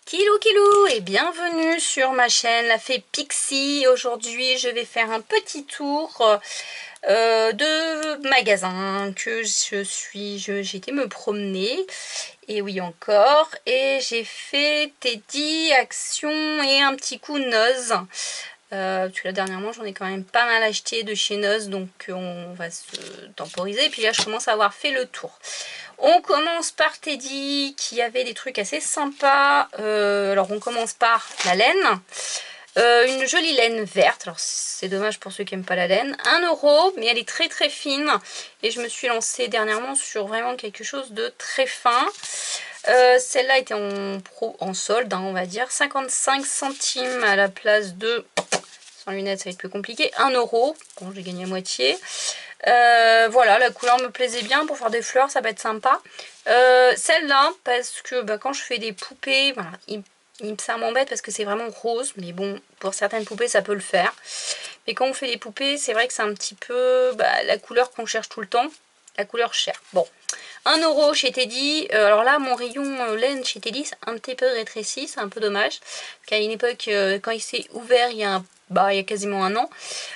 Kilou kilou et bienvenue sur ma chaîne La Fée Pixie. Aujourd'hui je vais faire un petit tour de magasin que j'ai été me promener, et oui encore, et j'ai fait Teddy, Action et un petit coup Noz. Parce que là dernièrement j'en ai quand même pas mal acheté de chez Noz, donc on va se temporiser, et puis là je commence à avoir fait le tour. On commence par Teddy qui avait des trucs assez sympas. Alors on commence par la laine. Une jolie laine verte. Alors c'est dommage pour ceux qui n'aiment pas la laine. 1 euro, mais elle est très très fine. Et je me suis lancée dernièrement sur vraiment quelque chose de très fin. Celle-là était en solde, hein, on va dire. 55 centimes à la place de... Sans lunettes, ça va être plus compliqué. 1 euro. Bon, j'ai gagné à moitié. Voilà, la couleur me plaisait bien. Pour faire des fleurs, ça va être sympa. Celle-là, parce que quand je fais des poupées, voilà, ça m'embête parce que c'est vraiment rose. Mais bon, pour certaines poupées, ça peut le faire. Mais quand on fait des poupées, c'est vrai que c'est un petit peu la couleur qu'on cherche tout le temps. La couleur chère. Bon, 1 euro chez Teddy. Alors là, mon rayon laine chez Teddy, c'est un petit peu rétréci. C'est un peu dommage. Qu'à une époque, quand il s'est ouvert, il y a quasiment un an,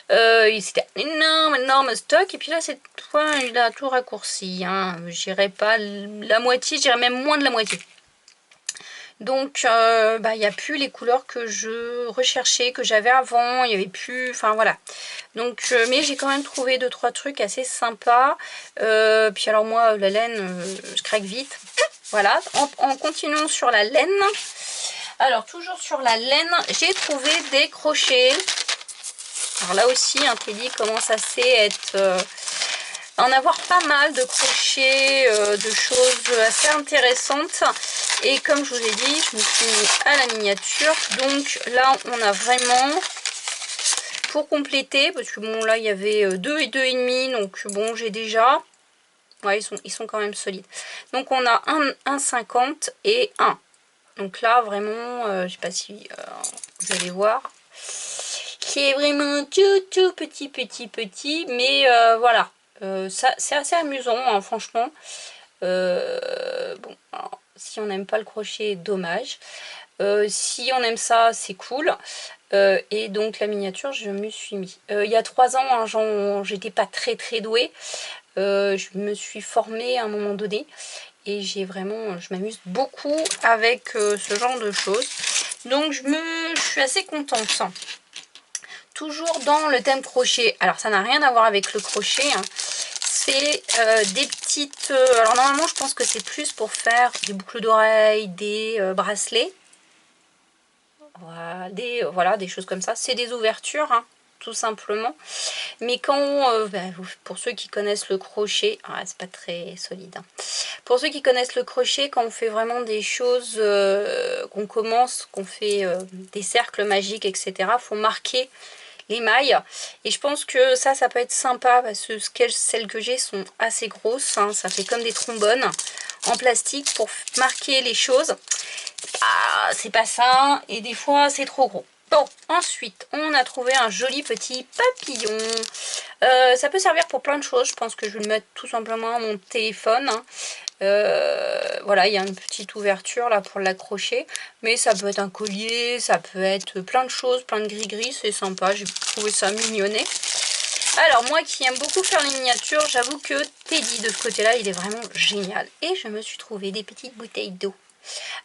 c'était un énorme stock, et puis là cette fois il a tout raccourci, hein. Je dirais pas la moitié, je dirais même moins de la moitié. Donc il n'y a plus les couleurs que je recherchais, que j'avais avant, il n'y avait plus, enfin voilà. Donc mais j'ai quand même trouvé 2-3 trucs assez sympas. Puis alors moi la laine, je craque vite. Voilà, en continuant sur la laine. Alors toujours sur la laine, j'ai trouvé des crochets. Alors là aussi, un Teddy commence à en avoir pas mal de crochets, de choses assez intéressantes. Et comme je vous ai dit, je me suis mis à la miniature. Donc là, on a vraiment, pour compléter, parce que bon là, il y avait 2 et 2,5. Donc bon, j'ai déjà... Ouais, ils sont quand même solides. Donc on a 1,50 et 1. Donc là, vraiment, je sais pas si vous allez voir, qui est vraiment tout petit, mais voilà, c'est assez amusant, hein, franchement. Bon, alors, si on n'aime pas le crochet, dommage. Si on aime ça, c'est cool. Et donc la miniature, je me suis mis. Il y a 3 ans, hein, j'étais pas très douée. Je me suis formée à un moment donné. Et je m'amuse beaucoup avec ce genre de choses. Donc je suis assez contente. Toujours dans le thème crochet. Alors ça n'a rien à voir avec le crochet, hein. C'est des petites... alors normalement je pense que c'est plus pour faire des boucles d'oreilles, des bracelets. Voilà, des choses comme ça. C'est des ouvertures, hein, tout simplement. Mais quand pour ceux qui connaissent le crochet, c'est pas très solide, hein. Pour ceux qui connaissent le crochet, quand on fait vraiment des choses, qu'on fait des cercles magiques, etc., faut marquer les mailles. Et je pense que ça peut être sympa, parce que celles que j'ai sont assez grosses, hein. Ça fait comme des trombones en plastique pour marquer les choses. C'est pas ça, et des fois c'est trop gros. Bon, ensuite, on a trouvé un joli petit papillon. Ça peut servir pour plein de choses. Je pense que je vais le mettre tout simplement à mon téléphone, hein. Voilà, il y a une petite ouverture là pour l'accrocher. Mais ça peut être un collier, ça peut être plein de choses, plein de gris-gris. C'est sympa, j'ai trouvé ça mignonnet. Alors, moi qui aime beaucoup faire les miniatures, j'avoue que Teddy, de ce côté-là, il est vraiment génial. Et je me suis trouvé des petites bouteilles d'eau.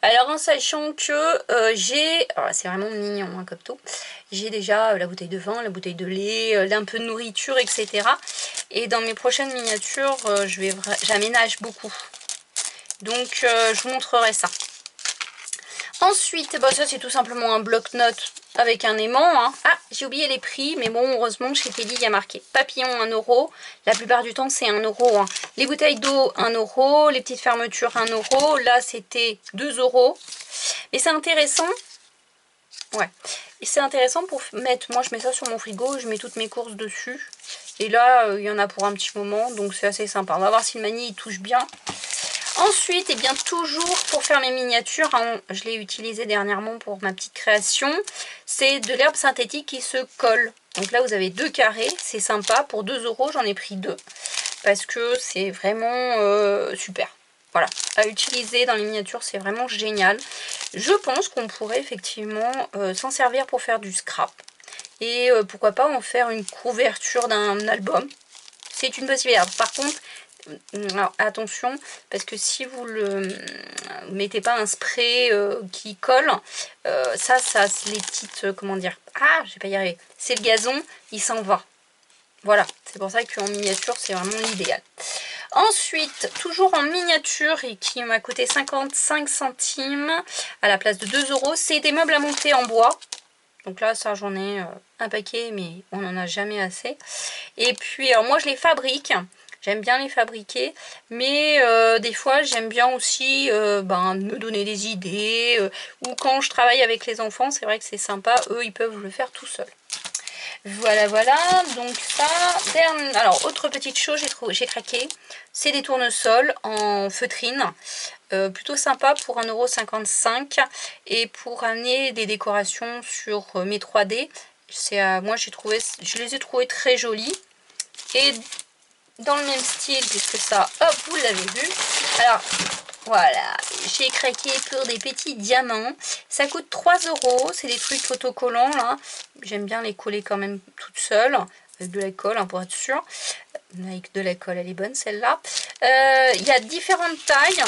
Alors en sachant que c'est vraiment mignon, hein, comme tout, j'ai déjà la bouteille de vin, la bouteille de lait, un peu de nourriture, etc. Et dans mes prochaines miniatures, j'aménage beaucoup. Donc je vous montrerai ça. Ensuite, ça c'est tout simplement un bloc-notes avec un aimant, hein. J'ai oublié les prix, mais bon, heureusement chez Teddy il y a marqué papillon 1 euro. La plupart du temps c'est 1 euro, hein. Les bouteilles d'eau 1 euro, les petites fermetures 1 euro. Là c'était 2 euros. Et c'est intéressant. Ouais. Et c'est intéressant pour mettre, moi je mets ça sur mon frigo, je mets toutes mes courses dessus. Et là il y en a pour un petit moment, donc c'est assez sympa. On va voir si le manier il touche bien. Ensuite, et bien toujours pour faire mes miniatures, hein, je l'ai utilisé dernièrement pour ma petite création, c'est de l'herbe synthétique qui se colle. Donc là, vous avez 2 carrés, c'est sympa. Pour 2 euros, j'en ai pris 2 parce que c'est vraiment super. voilà, à utiliser dans les miniatures, c'est vraiment génial. Je pense qu'on pourrait effectivement s'en servir pour faire du scrap. Et pourquoi pas en faire une couverture d'un album. C'est une possibilité. Alors, par contre, alors, attention, parce que si vous le mettez pas un spray qui colle, ça les petites, comment dire, ah, je vais pas y arriver, c'est le gazon, il s'en va. Voilà, c'est pour ça qu'en miniature, c'est vraiment l'idéal. Ensuite, toujours en miniature et qui m'a coûté 55 centimes à la place de 2 €, c'est des meubles à monter en bois. Donc là, ça, j'en ai un paquet, mais on n'en a jamais assez. Et puis, alors moi, je les fabrique. J'aime bien les fabriquer, mais des fois j'aime bien aussi me donner des idées, ou quand je travaille avec les enfants, c'est vrai que c'est sympa, eux ils peuvent le faire tout seuls. Voilà, voilà, donc ça, alors autre petite chose, j'ai craqué, c'est des tournesols en feutrine, plutôt sympa pour 1,55 € et pour amener des décorations sur mes 3D, moi je les ai trouvés très jolis. Et dans le même style, puisque ça, hop, vous l'avez vu. Alors, voilà, j'ai craqué pour des petits diamants. Ça coûte 3 €. C'est des trucs autocollants, là. J'aime bien les coller quand même toute seule, avec de la colle, hein, pour être sûr. Avec de la colle, elle est bonne, celle-là. Il y a différentes tailles.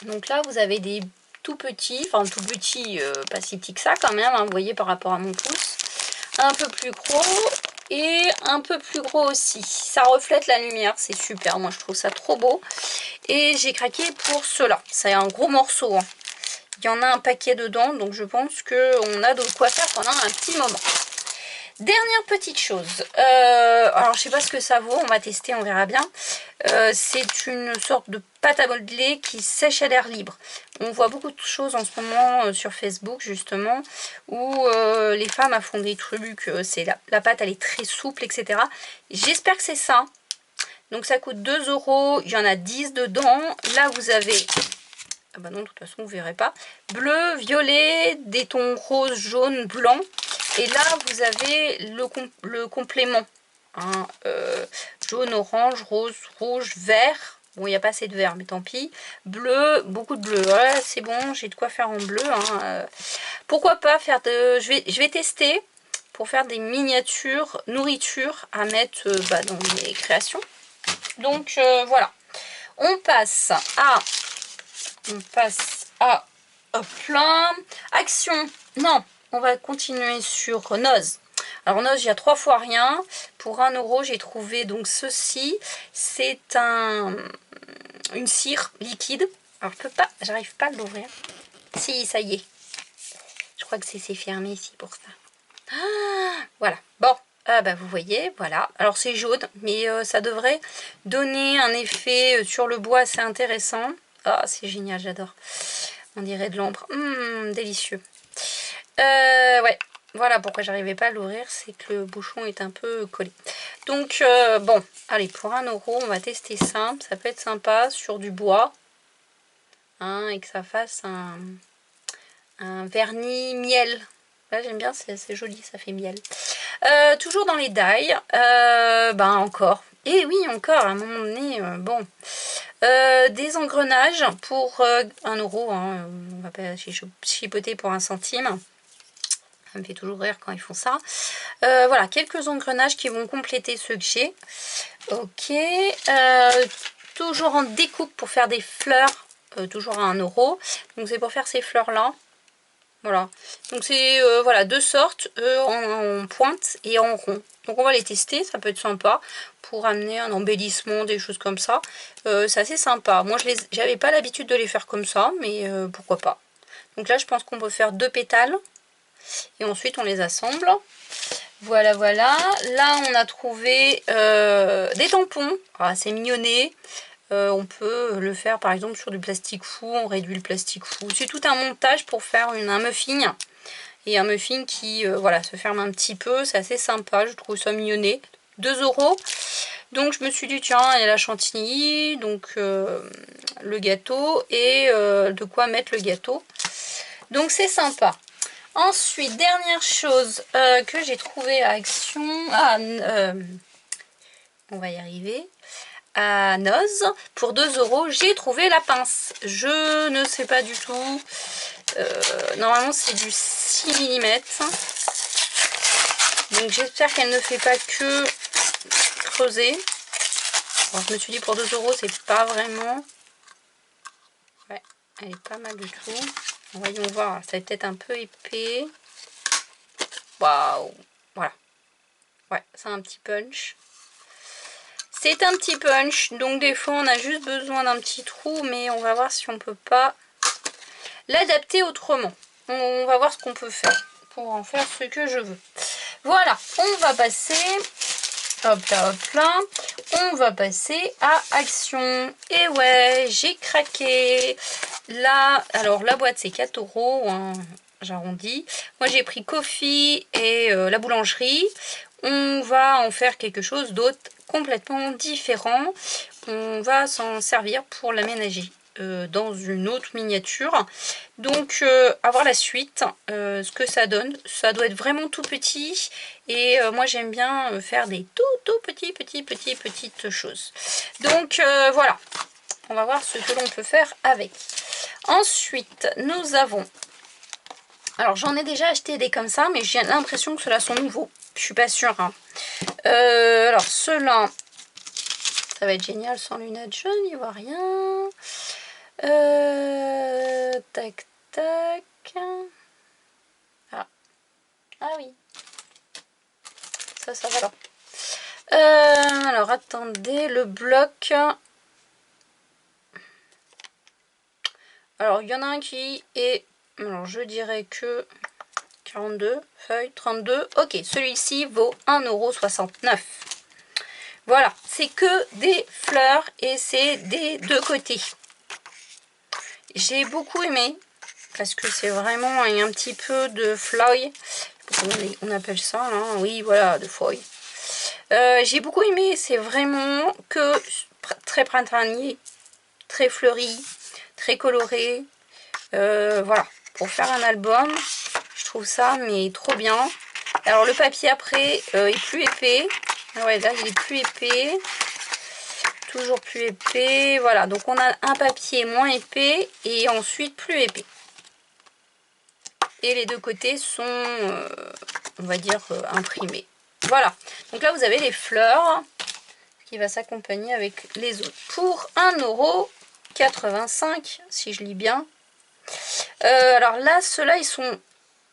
Donc là, vous avez des tout petits, enfin tout petits, pas si petits que ça quand même, hein, vous voyez, par rapport à mon pouce. Un peu plus gros et un peu plus gros aussi. Ça reflète la lumière, c'est super, moi je trouve ça trop beau. Et j'ai craqué pour cela, c'est un gros morceau, hein. Il y en a un paquet dedans, donc je pense qu'on a de quoi faire pendant un petit moment. Dernière petite chose, alors je sais pas ce que ça vaut, on va tester, on verra bien. C'est une sorte de pâte à modeler qui sèche à l'air libre. On voit beaucoup de choses en ce moment sur Facebook justement, où les femmes font des trucs, la pâte elle est très souple, etc. J'espère que c'est ça. Donc ça coûte 2 €, il y en a 10 dedans. Là vous avez, ah bah non de toute façon vous verrez pas, bleu, violet, des tons rose, jaune, blanc. Et là, vous avez le complément. Hein, jaune, orange, rose, rouge, vert. Bon, il n'y a pas assez de vert, mais tant pis. Bleu, beaucoup de bleu. Voilà, c'est bon, j'ai de quoi faire en bleu. Hein. Pourquoi pas faire de... Je vais tester pour faire des miniatures nourriture à mettre dans mes créations. Donc, voilà. On passe à... Hop là. Action. Non. On va continuer sur Noz. Alors Noz, il y a 3 fois rien. Pour 1 €, j'ai trouvé donc ceci. C'est une cire liquide. Alors j'arrive pas à l'ouvrir. Si, ça y est. Je crois que c'est fermé ici pour ça. Ah, voilà. Bon, vous voyez, voilà. Alors c'est jaune, mais ça devrait donner un effet sur le bois assez intéressant. Ah, c'est génial, j'adore. On dirait de l'ombre. Délicieux. Ouais, voilà pourquoi j'arrivais pas à l'ouvrir, c'est que le bouchon est un peu collé. Donc bon, allez, pour 1 €, on va tester ça. Ça peut être sympa sur du bois, hein, et que ça fasse un vernis miel. Là j'aime bien, c'est joli, ça fait miel. Toujours dans les die, encore. Et oui, encore, à un moment donné, bon. Des engrenages pour 1 €, hein, on va pas chipoter pour 1 centime. Ça me fait toujours rire quand ils font ça. Voilà, quelques engrenages qui vont compléter ceux que j'ai. Ok. Toujours en découpe pour faire des fleurs. Toujours à 1 €. Donc c'est pour faire ces fleurs-là. Voilà. Donc c'est voilà, 2 sortes, en pointe et en rond. Donc on va les tester, ça peut être sympa pour amener un embellissement, des choses comme ça. C'est assez sympa. Moi j'avais pas l'habitude de les faire comme ça, mais pourquoi pas. Donc là je pense qu'on peut faire 2 pétales. Et ensuite on les assemble. Voilà, voilà. Là on a trouvé des tampons. Ah, c'est mignonné. On peut le faire par exemple sur du plastique fou. On réduit le plastique fou. C'est tout un montage pour faire un muffin. Et un muffin qui voilà, se ferme un petit peu. C'est assez sympa. Je trouve ça mignonné. 2 €. Donc je me suis dit tiens, il y a la chantilly. Donc le gâteau. Et de quoi mettre le gâteau. Donc c'est sympa. Ensuite, dernière chose que j'ai trouvé à Action. On va y arriver. à Noz. Pour 2 €, j'ai trouvé la pince. Je ne sais pas du tout. Normalement, c'est du 6 mm. Donc, j'espère qu'elle ne fait pas que creuser. Alors, je me suis dit, pour 2 €, c'est pas vraiment... Ouais, elle est pas mal du tout. Voyons voir, ça va peut-être un peu épais. Waouh! Voilà. Ouais, c'est un petit punch. C'est un petit punch, donc des fois on a juste besoin d'un petit trou, mais on va voir si on peut pas l'adapter autrement. On va voir ce qu'on peut faire pour en faire ce que je veux. Voilà, on va passer, hop là, hop là, on va passer à action. Et ouais, j'ai craqué. Là, alors la boîte c'est 4 €, hein, j'arrondis. Moi j'ai pris Coffee et la boulangerie. On va en faire quelque chose d'autre complètement différent. On va s'en servir pour l'aménager dans une autre miniature. Donc à voir la suite, ce que ça donne. Ça doit être vraiment tout petit. Et moi j'aime bien faire des tout petites choses. Donc voilà, on va voir ce que l'on peut faire avec. Ensuite, nous avons... Alors j'en ai déjà acheté des comme ça, mais j'ai l'impression que ceux-là sont nouveaux. Je suis pas sûre. Hein. Alors ceux-là, ça va être génial sans lunettes, je n'y vois rien. Tac, tac. Ah, ah oui. Ça va là. Alors attendez, le bloc. Alors il y en a un qui est... Alors je dirais que 42 feuilles, 32. Ok, celui-ci vaut 1,69 €. Voilà, c'est que des fleurs et c'est des deux côtés. J'ai beaucoup aimé parce que c'est vraiment un petit peu de feuilles. On appelle ça, hein. Oui, voilà, de feuilles. J'ai beaucoup aimé, c'est vraiment que très printanier, très fleuri, très coloré. Voilà, pour faire un album, je trouve ça mais trop bien. Alors le papier après est plus épais. Ouais, là il est plus épais. Toujours plus épais. Voilà, donc on a un papier moins épais et ensuite plus épais. Et les deux côtés sont, on va dire, imprimés. Voilà, donc là vous avez les fleurs qui va s'accompagner avec les autres. Pour 1,85 €, si je lis bien. Alors là, ceux-là, ils sont...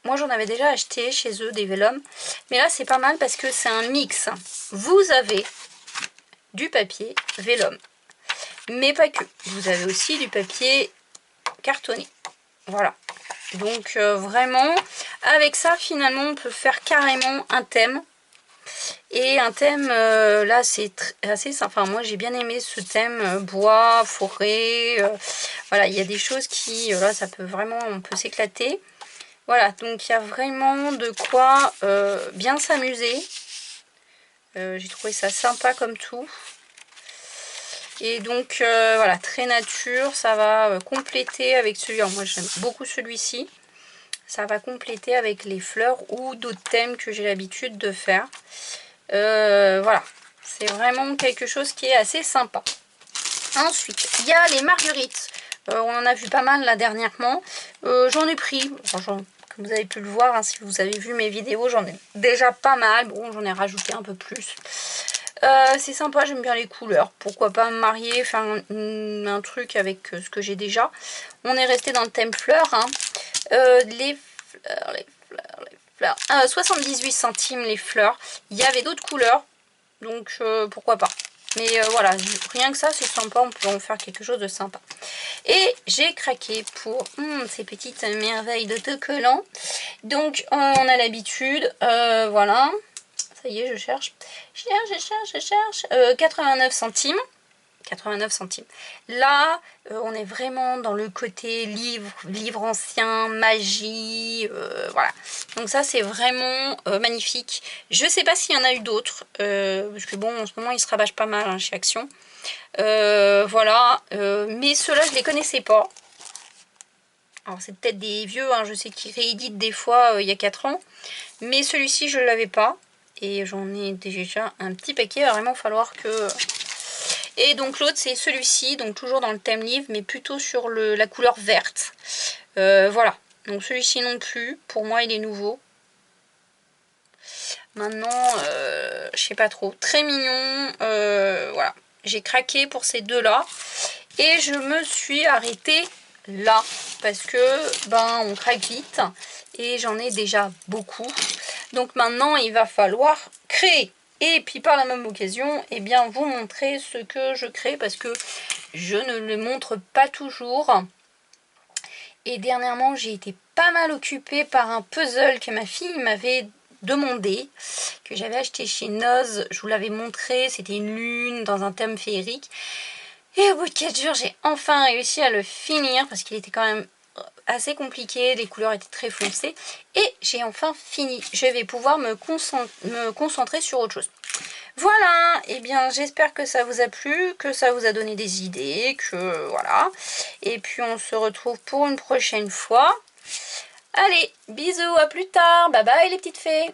Moi, j'en avais déjà acheté chez eux, des Vellum. Mais là, c'est pas mal parce que c'est un mix. Vous avez du papier Vellum. Mais pas que. Vous avez aussi du papier cartonné. Voilà. Donc, vraiment, avec ça, finalement, on peut faire carrément un thème. Et un thème, là, c'est assez sympa. Enfin, moi, j'ai bien aimé ce thème bois, forêt. Voilà, il y a des choses qui... là, ça peut vraiment... On peut s'éclater. Voilà, donc il y a vraiment de quoi bien s'amuser. J'ai trouvé ça sympa comme tout. Et donc, voilà, très nature. Ça va compléter avec celui-là. Moi, j'aime beaucoup celui-ci. Ça va compléter avec les fleurs ou d'autres thèmes que j'ai l'habitude de faire. Voilà, c'est vraiment quelque chose qui est assez sympa. Ensuite, il y a les marguerites. On en a vu pas mal là dernièrement. J'en ai pris, comme vous avez pu le voir, hein, si vous avez vu mes vidéos, j'en ai déjà pas mal. Bon, j'en ai rajouté un peu plus. C'est sympa, j'aime bien les couleurs. Pourquoi pas me marier, faire un truc avec ce que j'ai déjà. On est resté dans le thème fleurs. Hein. Les fleurs. 78 centimes les fleurs. Il y avait d'autres couleurs, donc pourquoi pas. Mais voilà, rien que ça, c'est sympa, on peut en faire quelque chose de sympa. Et j'ai craqué pour ces petites merveilles d'autocollants. Donc, on a l'habitude, voilà. Ça y est, je cherche. Je cherche. 89 centimes. 89 centimes. Là, on est vraiment dans le côté livre ancien, magie, voilà. Donc ça, c'est vraiment magnifique. Je sais pas s'il y en a eu d'autres, parce que bon, en ce moment, ils se rabâchent pas mal hein, chez Action. Voilà, mais ceux-là, je les connaissais pas. Alors, c'est peut-être des vieux, hein, je sais qu'ils rééditent des fois il y a 4 ans. Mais celui-ci, je ne l'avais pas. Et j'en ai déjà un petit paquet, il va vraiment falloir que... Et donc l'autre c'est celui-ci, donc toujours dans le thème livre, mais plutôt sur la couleur verte. Voilà, donc celui-ci non plus, pour moi il est nouveau. Maintenant, je sais pas trop, très mignon, voilà. J'ai craqué pour ces deux-là. Et je me suis arrêtée là, parce que, ben, on craque vite. Et j'en ai déjà beaucoup. Donc maintenant, il va falloir créer. Et puis par la même occasion, eh bien, vous montrer ce que je crée, parce que je ne le montre pas toujours. Et dernièrement, j'ai été pas mal occupée par un puzzle que ma fille m'avait demandé, que j'avais acheté chez Noz. Je vous l'avais montré, c'était une lune dans un thème féerique. Et au bout de 4 jours, j'ai enfin réussi à le finir, parce qu'il était quand même assez compliqué, les couleurs étaient très foncées. Et j'ai enfin fini. Je vais pouvoir me concentrer sur autre chose. Voilà, et bien j'espère que ça vous a plu, que ça vous a donné des idées, que voilà. Et puis on se retrouve pour une prochaine fois. Allez, bisous, à plus tard, bye bye les petites fées.